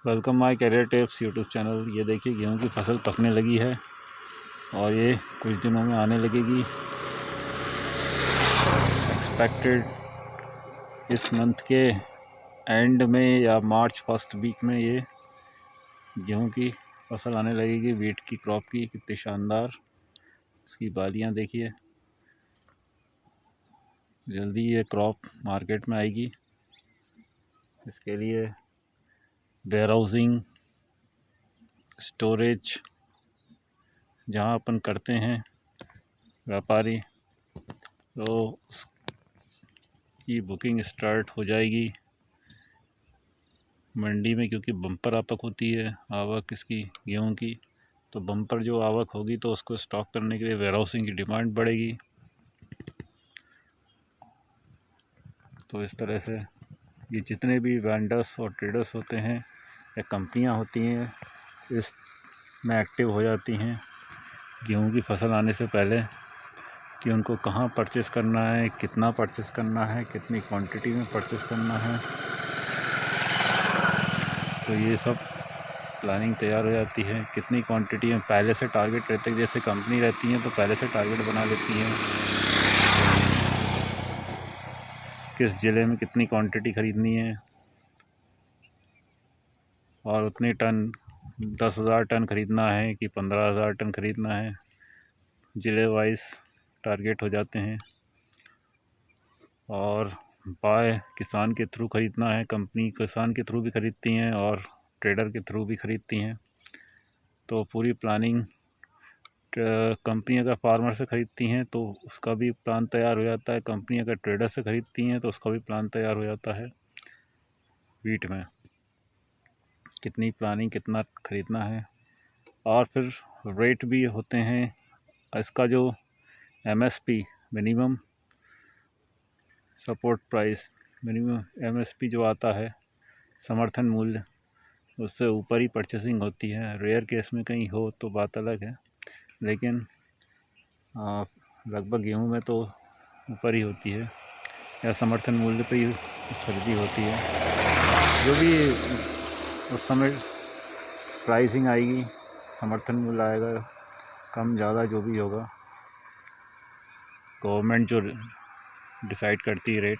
Welcome my career tips YouTube channel. ये देखिए गेहूं की फसल पकने लगी है और ये कुछ दिनों में आने लगेगी। एक्सपेक्टेड इस मंथ के एंड में या मार्च फर्स्ट वीक में ये गेहूं की फसल आने लगेगी। वीट की क्रॉप की कितनी शानदार इसकी बालियां देखिए। जल्दी ये क्रॉप मार्केट में आएगी। इसके लिए वेयर हाउसिंग स्टोरेज जहाँ अपन करते हैं व्यापारी, तो उसकी बुकिंग स्टार्ट हो जाएगी मंडी में, क्योंकि बम्पर आवक होती है आवक इसकी गेहूं की। तो बम्पर जो आवक होगी तो उसको स्टॉक करने के लिए वेयर हाउसिंग की डिमांड बढ़ेगी। तो इस तरह से ये जितने भी वेंडर्स और ट्रेडर्स होते हैं या कंपनियां होती हैं इस में एक्टिव हो जाती हैं गेहूं की फसल आने से पहले, कि उनको कहाँ परचेस करना है, कितना परचेस करना है, कितनी क्वांटिटी में परचेस करना है। तो ये सब प्लानिंग तैयार हो जाती है। कितनी क्वांटिटी में पहले से टारगेट रहते हैं, जैसे कंपनी रहती हैं तो पहले से टारगेट बना लेती हैं किस ज़िले में कितनी क्वांटिटी ख़रीदनी है, और उतने टन 10,000 टन ख़रीदना है कि 15,000 टन ख़रीदना है। ज़िले वाइज टारगेट हो जाते हैं। और बाय किसान के थ्रू ख़रीदना है, कंपनी किसान के थ्रू भी ख़रीदती हैं और ट्रेडर के थ्रू भी ख़रीदती हैं। तो पूरी प्लानिंग कंपनी अगर फार्मर से ख़रीदती हैं तो उसका भी प्लान तैयार हो जाता है। कंपनी अगर ट्रेडर से ख़रीदती हैं तो उसका भी प्लान तैयार हो जाता है। वीट में कितनी प्लानिंग, कितना ख़रीदना है, और फिर रेट भी होते हैं। इसका जो MSP minimum support price, minimum MSP जो आता है समर्थन मूल्य, उससे ऊपर ही परचेसिंग होती है। रेयर केस में कहीं हो तो बात अलग है, लेकिन लगभग गेहूं में तो ऊपर ही होती है या समर्थन मूल्य पे ही खरीदी होती है। जो भी उस समय प्राइसिंग आएगी, समर्थन मूल्य आएगा, कम ज़्यादा जो भी होगा, गवर्नमेंट जो डिसाइड करती है रेट,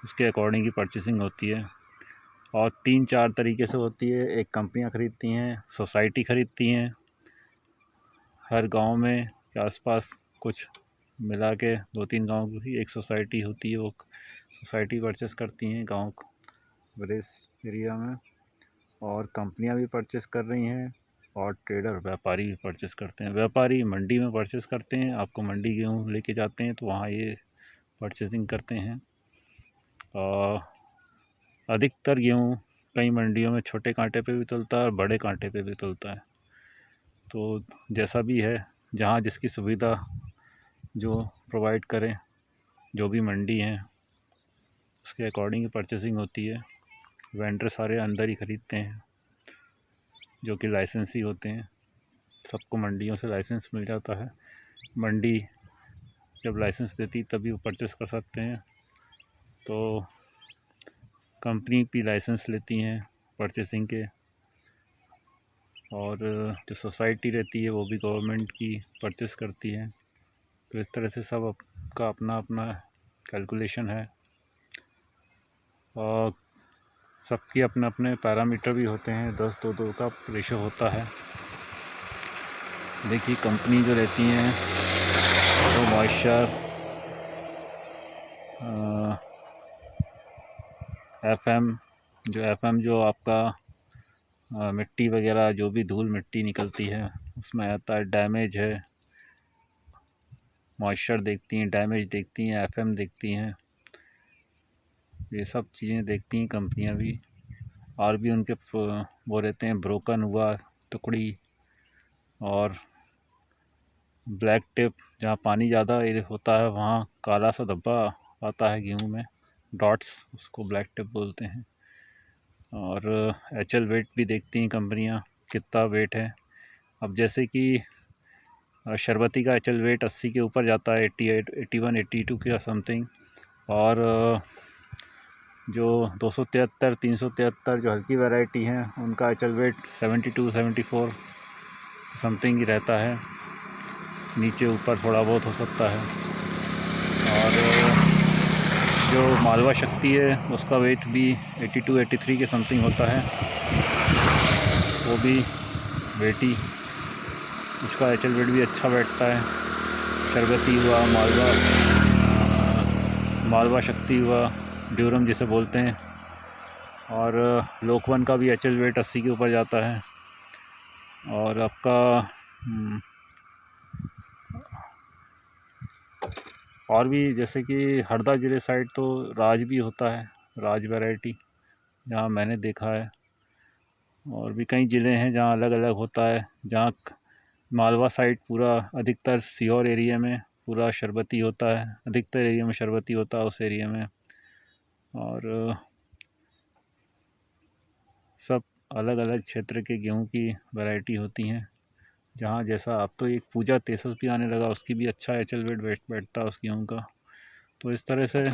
उसके अकॉर्डिंग ही परचेसिंग होती है। और 3-4 तरीके से होती है। एक कंपनियां ख़रीदती हैं, सोसाइटी ख़रीदती हैं, हर गांव में के आसपास कुछ मिला के 2-3 गांव की एक सोसाइटी होती है, वो सोसाइटी परचेस करती हैं गांव विलेज एरिया में। और कंपनियां भी परचेस कर रही हैं और ट्रेडर व्यापारी भी परचेस करते हैं। व्यापारी मंडी में परचेस करते हैं, आपको मंडी गेहूँ लेके जाते हैं तो वहाँ ये परचेसिंग करते हैं। और अधिकतर गेहूँ कई मंडियों में छोटे कांटे पे भी तुलता है और बड़े कांटे पे भी तुलता है। तो जैसा भी है, जहाँ जिसकी सुविधा जो प्रोवाइड करें, जो भी मंडी हैं उसके अकॉर्डिंग ही परचेसिंग होती है। वेंडर सारे अंदर ही ख़रीदते हैं जो कि लाइसेंस ही होते हैं। सबको मंडियों से लाइसेंस मिल जाता है। मंडी जब लाइसेंस देती तभी वो परचेस कर सकते हैं। तो कंपनी भी लाइसेंस लेती हैं परचेसिंग के, और जो सोसाइटी रहती है वो भी गवर्नमेंट की परचेस करती है। तो इस तरह से सब का अपना अपना कैलकुलेशन है और सबके अपने अपने पैरामीटर भी होते हैं। 10-2-2 का रेशो होता है। देखिए कंपनी जो रहती हैं वो मॉइस्चर, FM जो आपका मिट्टी वगैरह जो भी धूल मिट्टी निकलती है उसमें आता है। डैमेज है, मॉइस्चर देखती हैं, डैमेज देखती हैं, FM देखती हैं। ये सब चीज़ें देखती हैं कंपनियां भी। और भी उनके वो रहते हैं, ब्रोकन हुआ टुकड़ी और ब्लैक टिप, जहाँ पानी ज़्यादा होता है वहाँ काला सा धब्बा आता है गेहूं में, डॉट्स, उसको ब्लैक टिप बोलते हैं। और HL वेट भी देखती हैं कंपनियां, कितना वेट है। अब जैसे कि शरबती का HL वेट 80 के ऊपर जाता है, 88, 81, 82 के समथिंग। और जो 273, 373 जो हल्की वैरायटी हैं उनका एचएल वेट 72, 74 समथिंग ही रहता है, नीचे ऊपर थोड़ा बहुत हो सकता है। और जो मालवा शक्ति है उसका वेट भी 82, 83 के समथिंग होता है, वो भी वेटी, उसका एचएल वेट भी अच्छा बैठता है। शरबती हुआ, मालवा शक्ति हुआ, ड्यूरम जिसे बोलते हैं, और लोकवन का भी एचएल वेट 80 के ऊपर जाता है। और आपका और भी जैसे कि हरदा ज़िले साइड तो राज भी होता है, राज वैरायटी जहाँ मैंने देखा है। और भी कई ज़िले हैं जहाँ अलग अलग होता है, जहाँ मालवा साइड पूरा अधिकतर सीहोर एरिया में पूरा शरबती होता है, अधिकतर एरिया में शरबती होता है उस एरिया में। और सब अलग अलग क्षेत्र के गेहूं की वैरायटी होती हैं, जहाँ जैसा। अब तो एक पूजा तेसस भी आने लगा, उसकी भी अच्छा एचएल वेट बैठता है उस गेहूं का। तो इस तरह से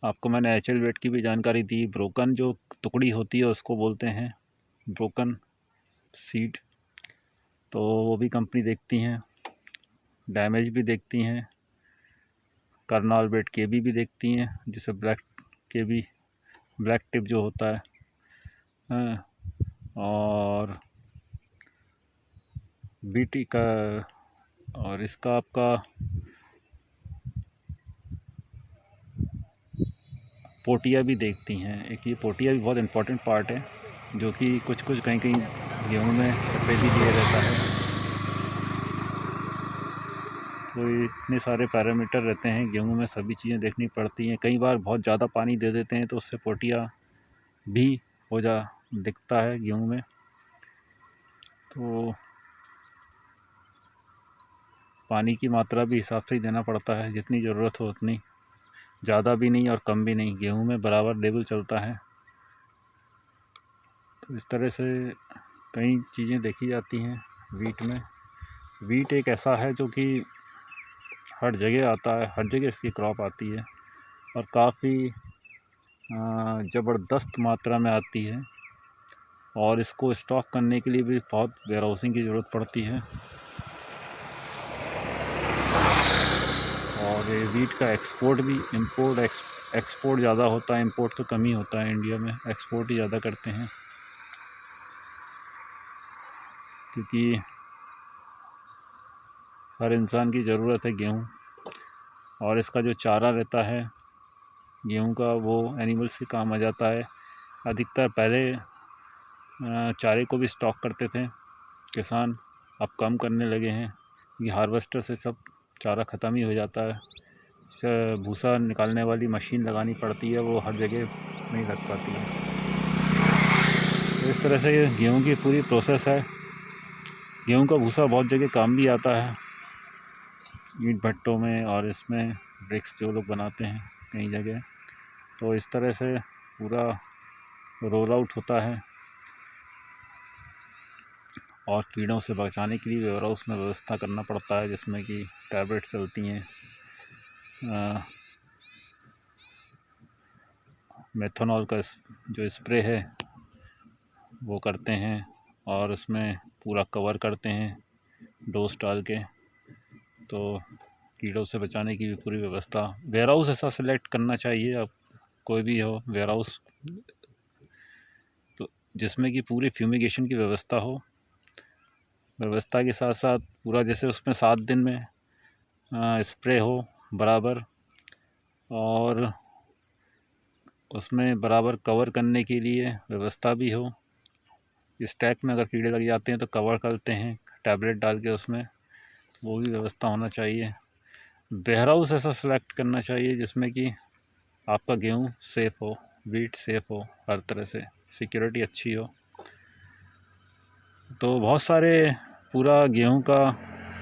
आपको मैंने एचएल वेट की भी जानकारी दी। ब्रोकन जो टुकड़ी होती है उसको बोलते हैं ब्रोकन सीड, तो वो भी कंपनी देखती हैं, डैमेज भी देखती हैं, करनाल वेट केबी भी देखती हैं, जिसे ब्लैक केबी, ब्लैक टिप जो होता है, और बीटी का, और इसका आपका पोटिया भी देखती हैं। एक ये पोटिया भी बहुत इम्पोर्टेंट पार्ट है, जो कि कुछ कहीं गेहूं में सफ़ेदी लिए रहता है। तो इतने सारे पैरामीटर रहते हैं गेहूं में, सभी चीज़ें देखनी पड़ती हैं। कई बार बहुत ज़्यादा पानी दे देते हैं तो उससे पोटिया भी दिखता है गेहूं में। तो पानी की मात्रा भी हिसाब से ही देना पड़ता है, जितनी ज़रूरत हो उतनी, ज़्यादा भी नहीं और कम भी नहीं, गेहूं में बराबर लेवल चलता है। तो इस तरह से कई चीज़ें देखी जाती हैं वीट में। वीट एक ऐसा है जो कि हर जगह आता है, हर जगह इसकी क्रॉप आती है और काफ़ी ज़बरदस्त मात्रा में आती है, और इसको स्टॉक करने के लिए भी बहुत वेयरहाउसिंग की ज़रूरत पड़ती है। और ये वीट का एक्सपोर्ट भी, एक्सपोर्ट ज़्यादा होता है, इंपोर्ट तो कम ही होता है इंडिया में, एक्सपोर्ट ही ज़्यादा करते हैं, क्योंकि हर इंसान की ज़रूरत है गेहूँ। और इसका जो चारा रहता है गेहूं का, वो एनिमल्स के काम आ जाता है। अधिकतर पहले चारे को भी स्टॉक करते थे किसान, अब कम करने लगे हैं, ये हार्वेस्टर से सब चारा ख़त्म ही हो जाता है। भूसा निकालने वाली मशीन लगानी पड़ती है, वो हर जगह नहीं लग पाती है। तो इस तरह से गेहूं की पूरी प्रोसेस है। गेहूं का भूसा बहुत जगह काम भी आता है, ईंट भट्टों में, और इसमें ब्रिक्स जो लोग बनाते हैं कई जगह। तो इस तरह से पूरा रोल आउट होता है। और कीड़ों से बचाने के लिए वेयरहाउस में व्यवस्था करना पड़ता है, जिसमें कि टैबलेट चलती हैं, मेथनॉल का जो स्प्रे है वो करते हैं, और उसमें पूरा कवर करते हैं डोज डाल के। तो कीड़ों से बचाने की भी पूरी व्यवस्था, वेयरहाउस ऐसा सिलेक्ट करना चाहिए, अब कोई भी हो वेयरहाउस, तो जिसमें कि पूरी फ्यूमिगेशन की व्यवस्था हो, व्यवस्था के साथ साथ पूरा, जैसे उसमें 7 दिन में स्प्रे हो बराबर, और उसमें बराबर कवर करने के लिए व्यवस्था भी हो। स्टैक में अगर कीड़े लग जाते हैं तो कवर करते हैं टैबलेट डाल के उसमें, वो भी व्यवस्था होना चाहिए। वेयरहाउस ऐसा सेलेक्ट करना चाहिए जिसमें कि आपका गेहूं सेफ़ हो, वीट सेफ़ हो, हर तरह से सिक्योरिटी अच्छी हो। तो बहुत सारे पूरा गेहूं का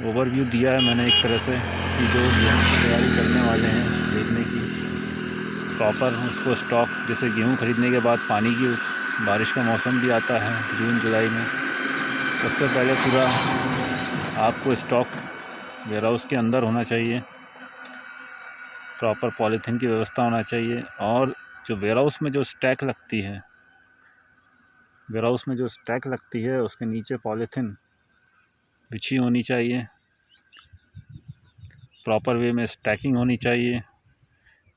ओवरव्यू दिया है मैंने एक तरह से, कि जो गेहूं की तैयारी करने वाले हैं खरीदने की, प्रॉपर उसको स्टॉक, जैसे गेहूं खरीदने के बाद पानी की, बारिश का मौसम भी आता है जून जुलाई में, उससे पहले पूरा आपको स्टॉक वेयरहाउस के अंदर होना चाहिए। प्रॉपर पॉलीथीन की व्यवस्था होना चाहिए। और जो वेयरहाउस में जो स्टैक लगती है, वेयरहाउस में जो स्टैक लगती है उसके नीचे पॉलीथीन बिछी होनी चाहिए, प्रॉपर वे में स्टैकिंग होनी चाहिए,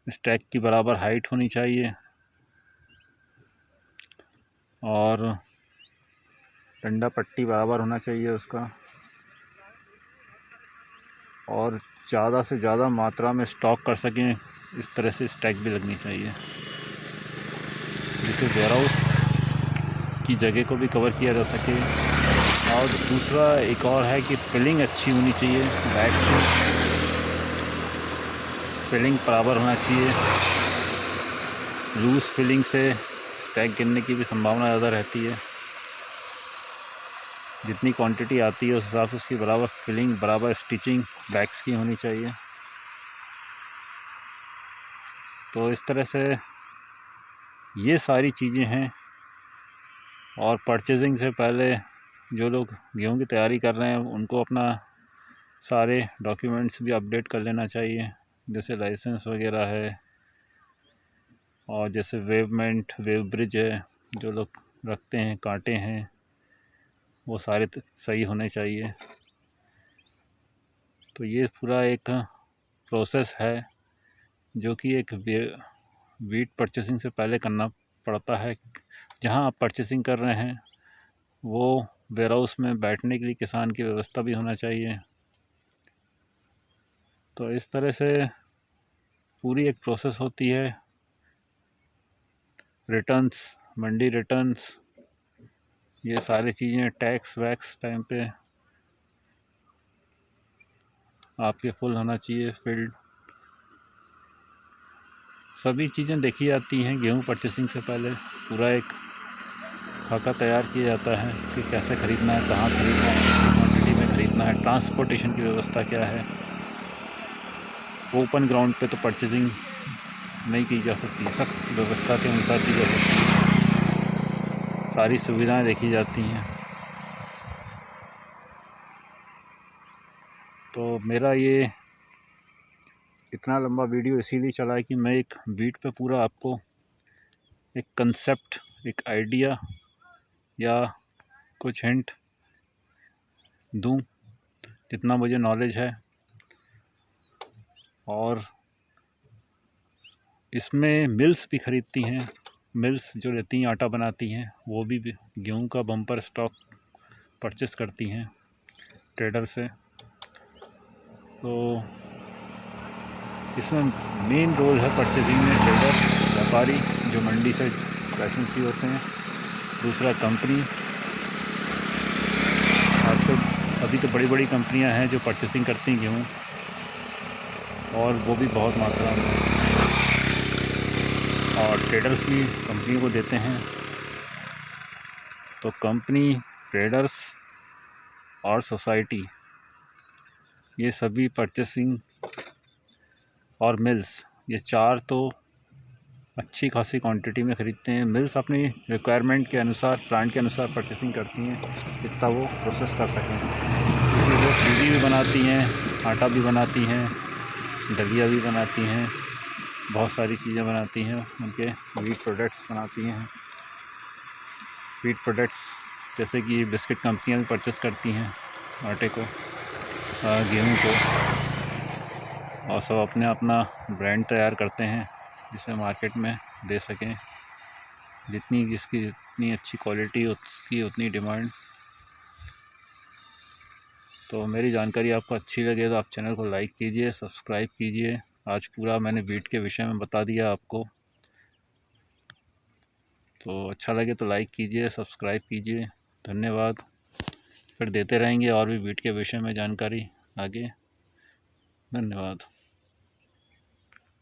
स्टैक की बराबर हाइट होनी चाहिए और डंडा पट्टी बराबर होना चाहिए उसका, और ज़्यादा से ज़्यादा मात्रा में स्टॉक कर सकें इस तरह से स्टैक भी लगनी चाहिए, जिससे वेयरहाउस की जगह को भी कवर किया जा सके। और दूसरा एक और है कि फिलिंग अच्छी होनी चाहिए, बैग्स में फिलिंग बराबर होना चाहिए। लूज़ फिलिंग से स्टैक गिरने की भी संभावना ज़्यादा रहती है। जितनी क्वांटिटी आती है उस हिसाब से उसकी बराबर फिलिंग, बराबर स्टिचिंग बैग्स की होनी चाहिए। तो इस तरह से ये सारी चीज़ें हैं। और परचेजिंग से पहले जो लोग गेहूं की तैयारी कर रहे हैं उनको अपना सारे डॉक्यूमेंट्स भी अपडेट कर लेना चाहिए, जैसे लाइसेंस वगैरह है, और जैसे वेवमेंट, वेव ब्रिज है जो लोग रखते हैं, कांटे हैं, वो सारे सही होने चाहिए। तो ये पूरा एक प्रोसेस है जो कि एक वीट परचेसिंग से पहले करना पड़ता है। जहां आप परचेसिंग कर रहे हैं वो वेयरहाउस में बैठने के लिए किसान की व्यवस्था भी होना चाहिए। तो इस तरह से पूरी एक प्रोसेस होती है। रिटर्न्स, मंडी रिटर्न्स, ये सारी चीज़ें, टैक्स वैक्स टाइम पे आपके फुल होना चाहिए, फील्ड सभी चीज़ें देखी जाती हैं। गेहूं परचेसिंग से पहले पूरा एक खाका तैयार किया जाता है कि कैसे ख़रीदना है, कहाँ ख़रीदना है, कितनी क्वांटिटी में ख़रीदना है, ट्रांसपोर्टेशन की व्यवस्था क्या है। ओपन ग्राउंड पे तो परचेजिंग नहीं की जा सकती, सब व्यवस्था के अनुसार की जा सकती है, सारी सुविधाएं देखी जाती हैं। तो मेरा ये इतना लंबा वीडियो इसीलिए चला है कि मैं एक वीट पे पूरा आपको एक कंसेप्ट, एक आइडिया या कुछ हिंट दूं जितना मुझे नॉलेज है। और इसमें मिल्स भी ख़रीदती हैं, मिल्स जो रहती हैं आटा बनाती हैं, वो भी गेहूं का बम्पर स्टॉक परचेस करती हैं ट्रेडर से। तो इसमें मेन रोल है परचेजिंग में ट्रेडर, व्यापारी जो मंडी से लाइसेंसी होते हैं। दूसरा कंपनी, आजकल अभी तो बड़ी बड़ी कंपनियां हैं जो परचेसिंग करती हैं गेहूँ, और वो भी बहुत मात्रा में, और ट्रेडर्स भी कंपनियों को देते हैं। तो कंपनी, ट्रेडर्स और सोसाइटी, ये सभी परचेसिंग, और मिल्स, ये चार तो अच्छी खासी क्वांटिटी में ख़रीदते हैं। मिल्स अपनी रिक्वायरमेंट के अनुसार, प्लांट के अनुसार परचेसिंग करती हैं जितना वो प्रोसेस कर सकें, क्योंकि वो सूजी भी बनाती हैं, आटा भी बनाती हैं, दलिया भी बनाती हैं, बहुत सारी चीज़ें बनाती हैं। उनके वीट प्रोडक्ट्स बनाती हैं। वीट प्रोडक्ट्स जैसे कि बिस्किट कंपनियां भी परचेस करती हैं आटे को, गेहूं को, और सब अपने अपना ब्रांड तैयार करते हैं जिसे मार्केट में दे सकें। जितनी जिसकी जितनी अच्छी क्वालिटी उसकी उतनी डिमांड। तो मेरी जानकारी आपको अच्छी लगे तो आप चैनल को लाइक कीजिए, सब्सक्राइब कीजिए। आज पूरा मैंने वीट के विषय में बता दिया आपको। तो अच्छा लगे तो लाइक कीजिए, सब्सक्राइब कीजिए। धन्यवाद। फिर देते रहेंगे और भी वीट के विषय में जानकारी आगे। धन्यवाद।